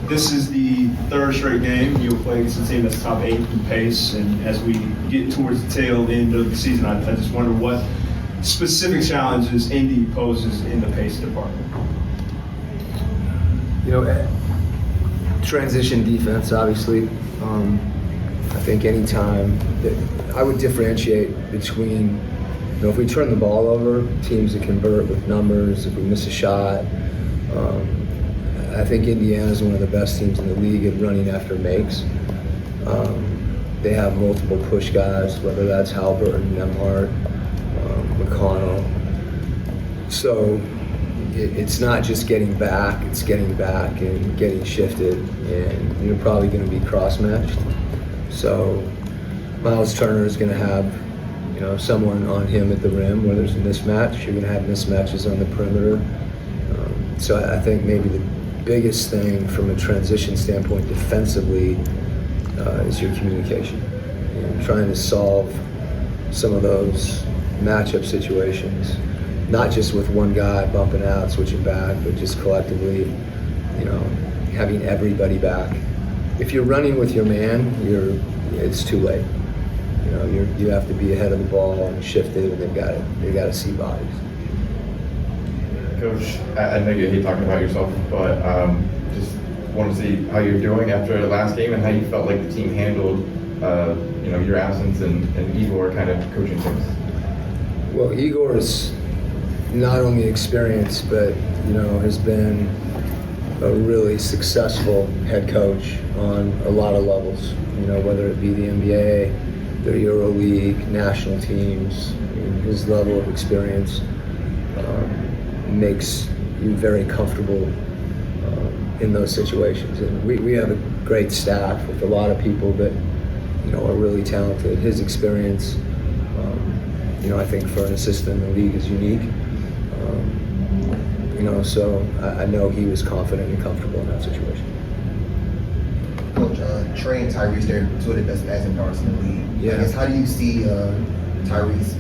this is the third straight game you'll play against a team that's top 8 in pace, and as we get towards the tail end of the season, I just wonder what specific challenges Indy poses in the pace department. Transition defense, obviously. I think anytime that I would differentiate between, if we turn the ball over, teams that convert with numbers, if we miss a shot. I think Indiana is one of the best teams in the league at running after makes. They have multiple push guys, whether that's Halbert, Nemhart, McConnell. So it's not just getting back, it's getting back and getting shifted, and you're probably going to be cross-matched. So Miles Turner is going to have, someone on him at the rim where there's a mismatch. You're going to have mismatches on the perimeter. So I think maybe the biggest thing from a transition standpoint defensively is your communication and trying to solve some of those matchup situations, not just with one guy bumping out, switching back, but just collectively, having everybody back. If you're running with your man, it's too late. You have to be ahead of the ball and shifted, and they got to see bodies. Coach, I know you hate talking about yourself, but just want to see how you're doing after the last game and how you felt like the team handled, your absence and Igor kind of coaching things. Well, Igor is not only experienced, but has been a really successful head coach on a lot of levels. Whether it be the NBA, the EuroLeague, national teams. His level of experience makes you very comfortable in those situations. And we have a great staff with a lot of people that are really talented. His experience, I think for an assistant in the league is unique. So I know he was confident and comfortable in that situation. Coach, Trey and Tyrese, they're two of the best passing darts in the league. Yeah. I guess, how do you see Tyrese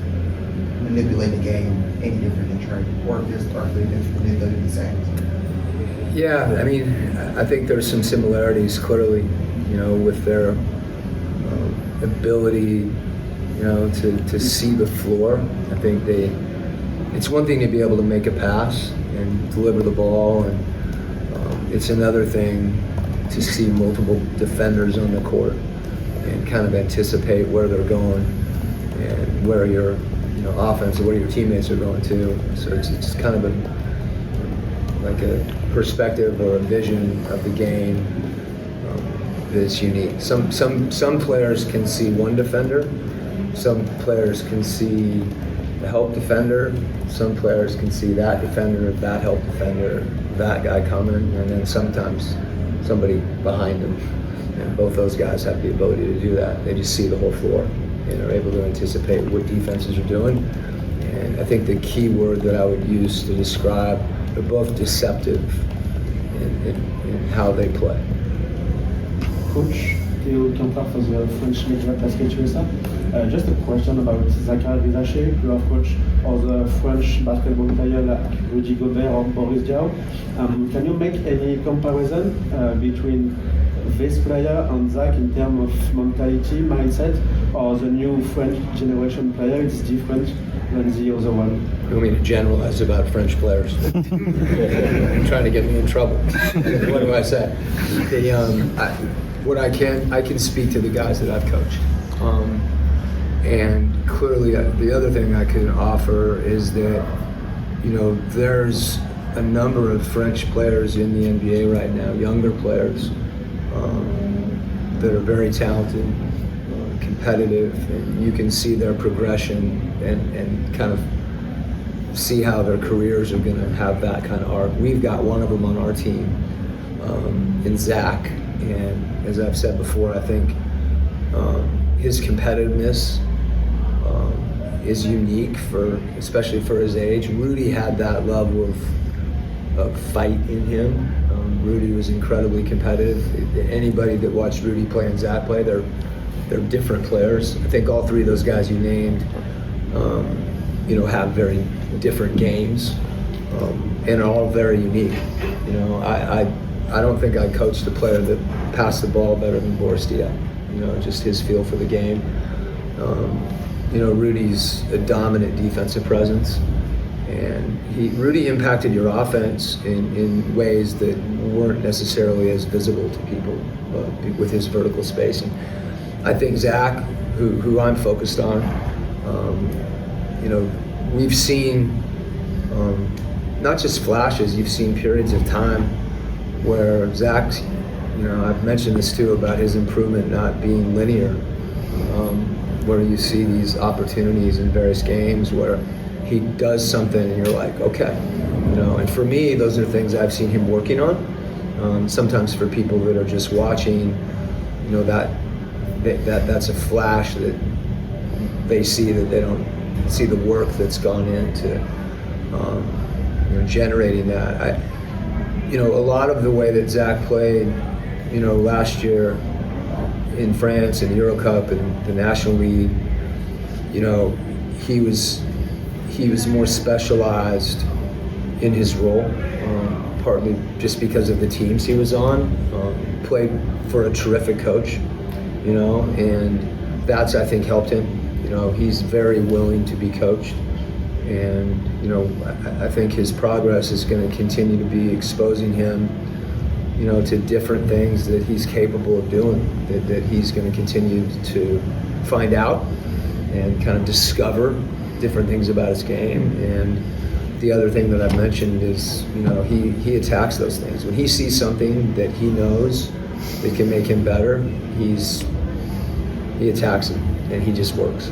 manipulating the game any different than Trey, or if there's manipulating the same? Yeah, I think there's some similarities clearly, with their ability, to see the floor. I think it's one thing to be able to make a pass and deliver the ball, and it's another thing to see multiple defenders on the court and kind of anticipate where they're going and where your offense and where your teammates are going to. So it's kind of like a perspective or a vision of the game that's unique. Some players can see one defender, some players can see the help defender, some players can see that defender, that help defender, that guy coming, and then sometimes somebody behind them. And both those guys have the ability to do that. They just see the whole floor and are able to anticipate what defenses are doing. And I think the key word that I would use to describe, they're both deceptive in how they play. Coach, Theo Quentin for the French Media Basket USA. Just a question about Zachary Rizaché, who have coached other French basketball players like Rudy Gobert or Boris Diaw. Can you make any comparison between this player and Zach in terms of mentality, mindset, or the new French generation player is different than the other one? You want me to generalize about French players? You're trying to get me in trouble. What do I say? I can speak to the guys that I've coached. And clearly the other thing I can offer is that, there's a number of French players in the NBA right now, younger players, that are very talented, competitive, and you can see their progression and kind of see how their careers are going to have that kind of arc. We've got one of them on our team, in Zach, and as I've said before, I think his competitiveness is unique especially for his age. Rudy had that level of fight in him. Rudy was incredibly competitive. Anybody that watched Rudy play and Zach play, they're different players. I think all three of those guys you named, have very different games, and are all very unique. I don't think I coached a player that passed the ball better than Boris Diaw. You know, just his feel for the game. You know, Rudy's a dominant defensive presence, and Rudy impacted your offense in ways that weren't necessarily as visible to people with his vertical spacing. I think Zach, who I'm focused on, you know, we've seen not just flashes, you've seen periods of time where Zach's, you know, I've mentioned this too about his improvement not being linear, where you see these opportunities in various games where he does something and you're like, okay, you know, and for me, those are things I've seen him working on. Sometimes for people that are just watching, you know, that's a flash that they see, that they don't see the work that's gone into you know, generating that. You know, a lot of the way that Zach played, you know, last year in France and Euro Cup and the National League, you know, he was more specialized in his role, partly just because of the teams he was on. Played for a terrific coach, you know, and that's, I think, helped him. You know, he's very willing to be coached, and you know, I think his progress is going to continue to be exposing him, you know, to different things that he's capable of doing, that he's going to continue to find out and kind of discover different things about his game. And the other thing that I've mentioned is, you know, he attacks those things. When he sees something that he knows that can make him better, he attacks it, and he just works.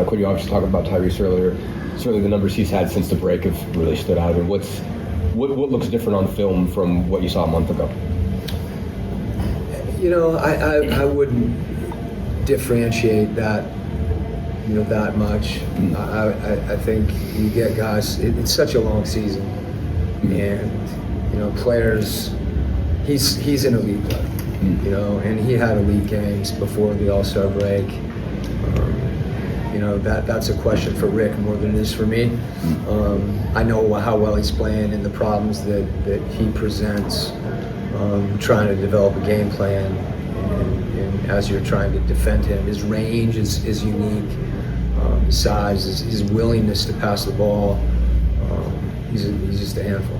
Quinn, you obviously talked about Tyrese earlier. Certainly the numbers he's had since the break have really stood out. And what looks different on film from what you saw a month ago? You know, I wouldn't differentiate that, you know, that much. I think you get guys, it's such a long season, and you know, players, he's an elite player, you know, and he had elite games before the All-Star break. You know, that's a question for Rick more than it is for me. I know how well he's playing and the problems that he presents, trying to develop a game plan, and as you're trying to defend him. His range is unique, his size, his willingness to pass the ball. He's just a handful.